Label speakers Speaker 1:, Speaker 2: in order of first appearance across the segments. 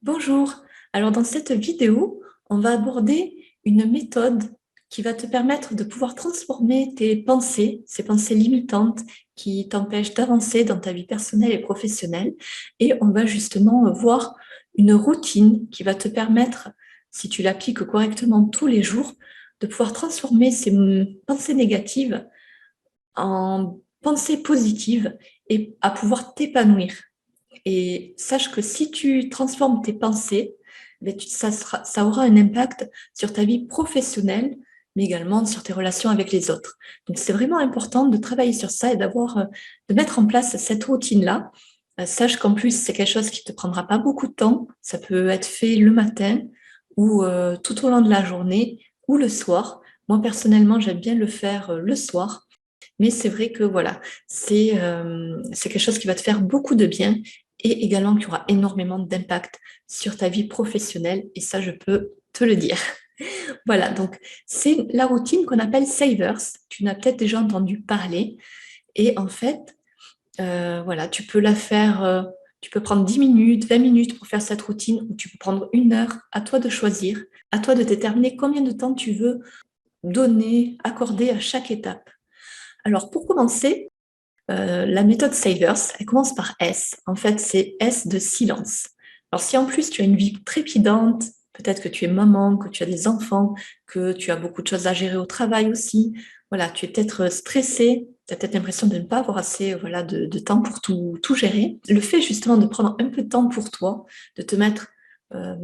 Speaker 1: Bonjour. Alors dans cette vidéo, on va aborder une méthode qui va te permettre de pouvoir transformer tes pensées, ces pensées limitantes qui t'empêchent d'avancer dans ta vie personnelle et professionnelle. Et on va justement voir une routine qui va te permettre, si tu l'appliques correctement tous les jours, de pouvoir transformer ces pensées négatives en pensées positives et à pouvoir t'épanouir. Et sache que si tu transformes tes pensées, ça aura un impact sur ta vie professionnelle, mais également sur tes relations avec les autres. Donc, c'est vraiment important de travailler sur ça et de mettre en place cette routine-là. Sache qu'en plus, c'est quelque chose qui ne te prendra pas beaucoup de temps. Ça peut être fait le matin ou tout au long de la journée ou le soir. Moi, personnellement, j'aime bien le faire le soir. Mais c'est vrai que voilà, c'est quelque chose qui va te faire beaucoup de bien et également qui aura énormément d'impact sur ta vie professionnelle. Et ça, je peux te le dire. Voilà, donc c'est la routine qu'on appelle Savers. Tu n'as peut-être déjà entendu parler. Et en fait, voilà, tu peux la faire, tu peux prendre 10 minutes, 20 minutes pour faire cette routine, ou tu peux prendre 1 heure. À toi de choisir, à toi de déterminer combien de temps tu veux donner, accorder à chaque étape. Alors, pour commencer, la méthode Savers, elle commence par S. En fait, c'est S de silence. Alors, si en plus tu as une vie trépidante, peut-être que tu es maman, que tu as des enfants, que tu as beaucoup de choses à gérer au travail aussi, voilà, tu es peut-être stressé, tu as peut-être l'impression de ne pas avoir assez voilà, de temps pour tout gérer. Le fait justement de prendre un peu de temps pour toi, de te mettre euh,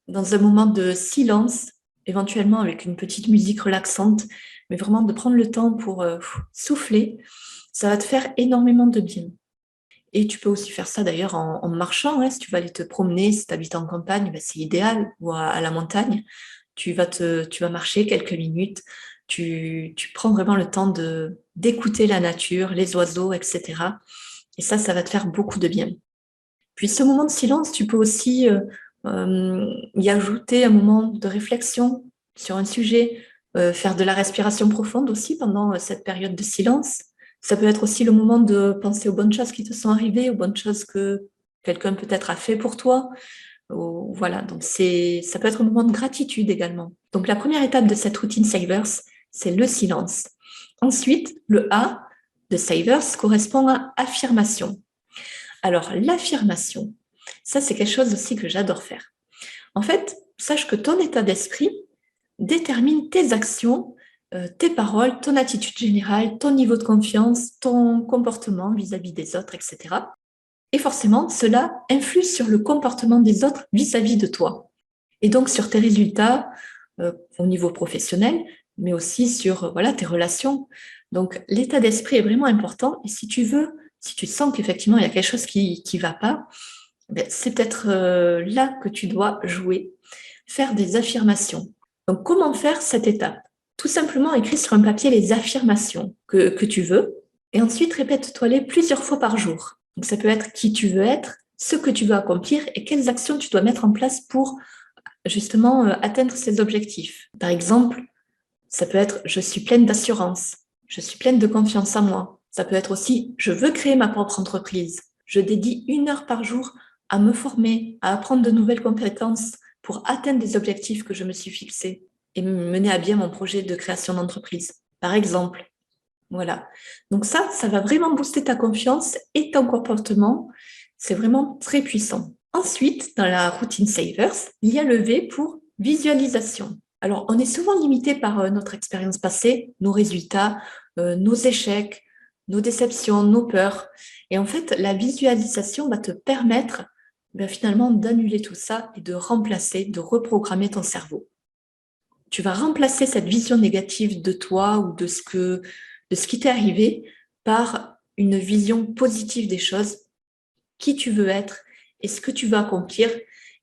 Speaker 1: dans un moment de silence, éventuellement avec une petite musique relaxante, mais vraiment de prendre le temps pour souffler, ça va te faire énormément de bien. Et tu peux aussi faire ça d'ailleurs en marchant, hein, si tu vas aller te promener, si tu habites en campagne, ben c'est idéal, ou à la montagne. Tu vas marcher quelques minutes, tu prends vraiment le temps d'écouter la nature, les oiseaux, etc. Et ça va te faire beaucoup de bien. Puis ce moment de silence, tu peux aussi y ajouter un moment de réflexion sur un sujet, faire de la respiration profonde aussi pendant cette période de silence. Ça peut être aussi le moment de penser aux bonnes choses qui te sont arrivées, aux bonnes choses que quelqu'un peut-être a fait pour toi. Voilà, donc ça peut être un moment de gratitude également. Donc la première étape de cette routine Savers, c'est le silence. Ensuite, le A de Savers correspond à affirmation. Alors, l'affirmation, ça, c'est quelque chose aussi que j'adore faire. En fait, sache que ton état d'esprit détermine tes actions, tes paroles, ton attitude générale, ton niveau de confiance, ton comportement vis-à-vis des autres, etc. Et forcément, cela influe sur le comportement des autres vis-à-vis de toi. Et donc sur tes résultats au niveau professionnel, mais aussi sur voilà, tes relations. Donc l'état d'esprit est vraiment important. Et si tu veux, si tu sens qu'effectivement il y a quelque chose qui ne va pas, ben, c'est peut-être là que tu dois jouer, faire des affirmations. Donc comment faire cette étape? Tout simplement écrire sur un papier les affirmations que tu veux et ensuite répète-toi-les plusieurs fois par jour. Donc ça peut être qui tu veux être, ce que tu veux accomplir et quelles actions tu dois mettre en place pour justement atteindre ces objectifs. Par exemple, ça peut être je suis pleine d'assurance, je suis pleine de confiance en moi. Ça peut être aussi je veux créer ma propre entreprise. Je dédie 1 heure par jour à me former, à apprendre de nouvelles compétences pour atteindre des objectifs que je me suis fixés et mener à bien mon projet de création d'entreprise. Par exemple, voilà. Donc ça va vraiment booster ta confiance et ton comportement. C'est vraiment très puissant. Ensuite, dans la routine Savers, il y a le V pour visualisation. Alors, on est souvent limité par notre expérience passée, nos résultats, nos échecs, nos déceptions, nos peurs. Et en fait, la visualisation va te permettre finalement d'annuler tout ça et de remplacer, de reprogrammer ton cerveau. Tu vas remplacer cette vision négative de toi ou de ce qui t'est arrivé par une vision positive des choses, qui tu veux être et ce que tu veux accomplir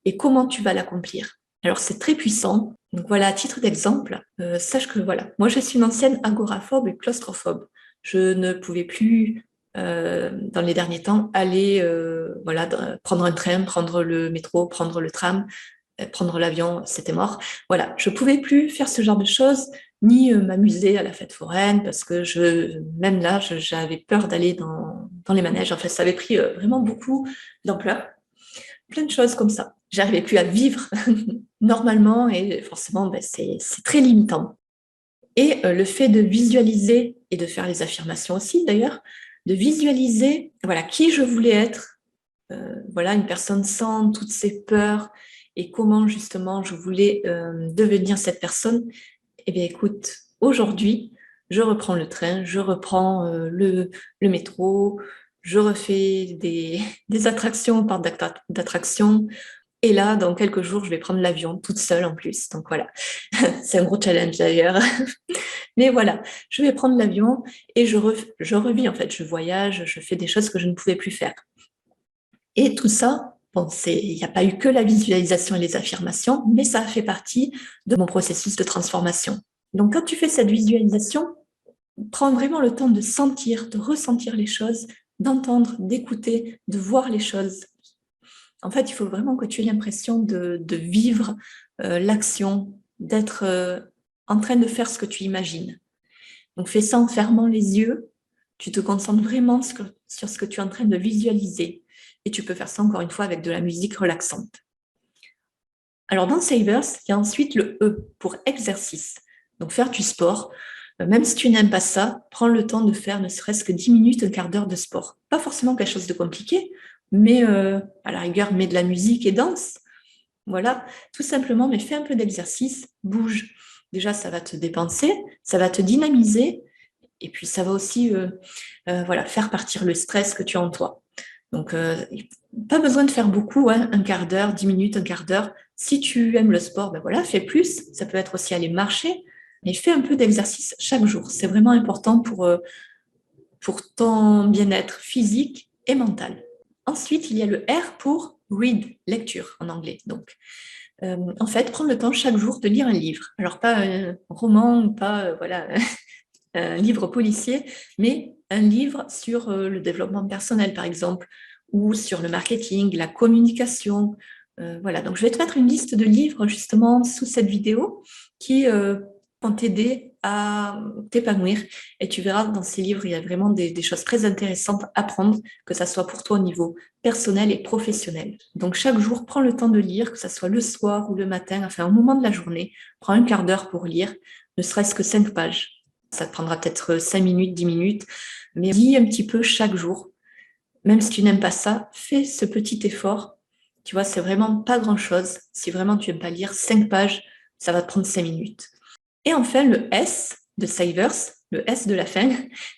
Speaker 1: et comment tu vas l'accomplir. Alors c'est très puissant. Donc voilà, à titre d'exemple, sache que voilà, moi je suis une ancienne agoraphobe et claustrophobe. Je ne pouvais plus dans les derniers temps aller voilà, prendre un train, prendre le métro, prendre le tram, prendre l'avion, c'était mort. Voilà, je pouvais plus faire ce genre de choses, ni m'amuser à la fête foraine, parce que même là, j'avais peur d'aller dans les manèges. En fait, ça avait pris vraiment beaucoup d'ampleur. Plein de choses comme ça. j'arrivais plus à vivre normalement et forcément, c'est très limitant. Et le fait de visualiser et de faire les affirmations aussi d'ailleurs, de visualiser voilà, qui je voulais être, voilà, une personne sans toutes ses peurs et comment justement je voulais devenir cette personne. Eh bien écoute, aujourd'hui, je reprends le train, je reprends le métro, je refais des attractions au parc d'attractions. Et là, dans quelques jours, je vais prendre l'avion toute seule en plus. Donc voilà, c'est un gros challenge d'ailleurs. Mais voilà, je vais prendre l'avion et je revis en fait, je voyage, je fais des choses que je ne pouvais plus faire. Et tout ça, bon, il n'y a pas eu que la visualisation et les affirmations, mais ça a fait partie de mon processus de transformation. Donc quand tu fais cette visualisation, prends vraiment le temps de sentir, de ressentir les choses, d'entendre, d'écouter, de voir les choses. En fait, il faut vraiment que tu aies l'impression de vivre l'action, d'être en train de faire ce que tu imagines. Donc fais ça en fermant les yeux, tu te concentres vraiment sur ce que tu es en train de visualiser. Et tu peux faire ça encore une fois avec de la musique relaxante. Alors dans Savers, il y a ensuite le E pour exercice. Donc faire du sport. Même si tu n'aimes pas ça, prends le temps de faire ne serait-ce que 10 minutes, un quart d'heure de sport. Pas forcément quelque chose de compliqué, mais à la rigueur, mets de la musique et danse. Voilà, tout simplement, mais fais un peu d'exercice, bouge. Déjà, ça va te dépenser, ça va te dynamiser, et puis ça va aussi voilà, faire partir le stress que tu as en toi. Donc, pas besoin de faire beaucoup, hein, un quart d'heure, 10 minutes, un quart d'heure. Si tu aimes le sport, ben voilà, fais plus. Ça peut être aussi aller marcher, mais fais un peu d'exercice chaque jour. C'est vraiment important pour ton bien-être physique et mental. Ensuite, il y a le R pour read, lecture en anglais. Donc, en fait, prendre le temps chaque jour de lire un livre. Alors, pas un roman, pas voilà, un livre policier, mais un livre sur le développement personnel, par exemple, ou sur le marketing, la communication. Voilà, donc je vais te mettre une liste de livres justement sous cette vidéo qui vont t'aider à t'épanouir. Et tu verras, dans ces livres, il y a vraiment des choses très intéressantes à apprendre, que ça soit pour toi au niveau personnel et professionnel. Donc chaque jour, prends le temps de lire, que ce soit le soir ou le matin, enfin au moment de la journée, prends un quart d'heure pour lire, ne serait-ce que 5 pages. Ça te prendra peut-être 5 minutes, 10 minutes, mais lis un petit peu chaque jour. Même si tu n'aimes pas ça, fais ce petit effort. Tu vois, c'est vraiment pas grand-chose. Si vraiment tu n'aimes pas lire 5 pages, ça va te prendre 5 minutes. Et enfin, le S de Savers, le S de la fin,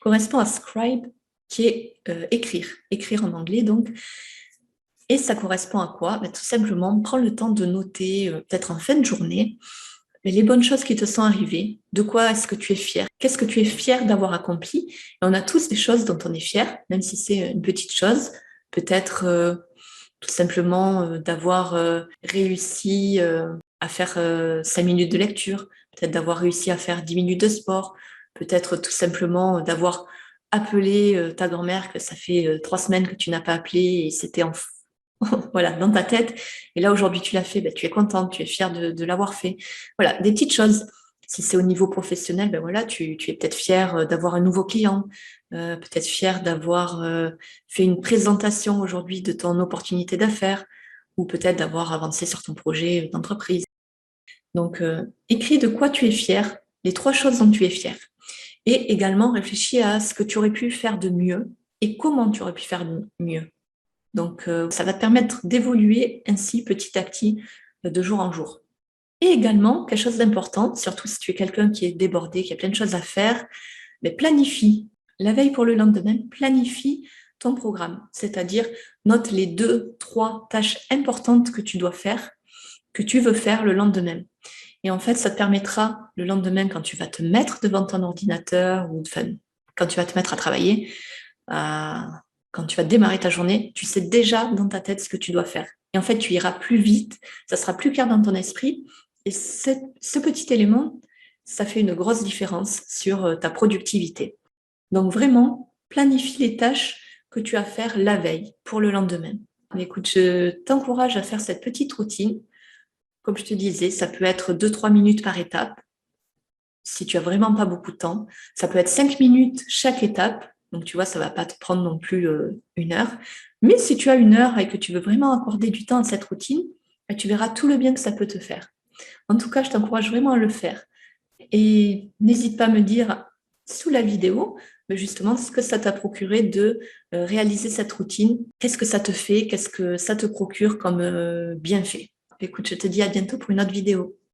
Speaker 1: correspond à scribe, qui est écrire. Écrire en anglais, donc. Et ça correspond à quoi? Tout simplement, prends le temps de noter, peut-être en fin de journée, mais les bonnes choses qui te sont arrivées, de quoi est-ce que tu es fier? Qu'est-ce que tu es fier d'avoir accompli? Et on a tous des choses dont on est fier, même si c'est une petite chose. Peut-être tout simplement d'avoir réussi à faire 5 minutes de lecture, peut-être d'avoir réussi à faire 10 minutes de sport, peut-être tout simplement d'avoir appelé ta grand-mère, que ça fait 3 semaines que tu n'as pas appelé et c'était voilà, dans ta tête. Et là, aujourd'hui, tu l'as fait, tu es contente, tu es fière de l'avoir fait. Voilà, des petites choses. Si c'est au niveau professionnel, voilà, tu es peut-être fière d'avoir un nouveau client, peut-être fière d'avoir fait une présentation aujourd'hui de ton opportunité d'affaires, ou peut-être d'avoir avancé sur ton projet d'entreprise. Donc, écris de quoi tu es fière, les 3 choses dont tu es fière. Et également, réfléchis à ce que tu aurais pu faire de mieux et comment tu aurais pu faire de mieux. Donc, ça va te permettre d'évoluer ainsi petit à petit de jour en jour. Et également, quelque chose d'important, surtout si tu es quelqu'un qui est débordé, qui a plein de choses à faire, mais planifie. La veille pour le lendemain, planifie ton programme. C'est-à-dire, note les 2, 3 tâches importantes que tu dois faire, que tu veux faire le lendemain. Et en fait, ça te permettra le lendemain, quand tu vas te mettre devant ton ordinateur ou quand tu vas te mettre à travailler, quand tu vas démarrer ta journée, tu sais déjà dans ta tête ce que tu dois faire. Et en fait, tu iras plus vite, ça sera plus clair dans ton esprit. Et ce petit élément, ça fait une grosse différence sur ta productivité. Donc vraiment, planifie les tâches que tu as à faire la veille pour le lendemain. Mais écoute, je t'encourage à faire cette petite routine. Comme je te disais, ça peut être 2-3 minutes par étape. Si tu as vraiment pas beaucoup de temps, ça peut être 5 minutes chaque étape. Donc, tu vois, ça va pas te prendre non plus 1 heure. Mais si tu as 1 heure et que tu veux vraiment accorder du temps à cette routine, et tu verras tout le bien que ça peut te faire. En tout cas, je t'encourage vraiment à le faire. Et n'hésite pas à me dire sous la vidéo, justement, ce que ça t'a procuré de réaliser cette routine. Qu'est-ce que ça te fait? Qu'est-ce que ça te procure comme bienfait? Écoute, je te dis à bientôt pour une autre vidéo.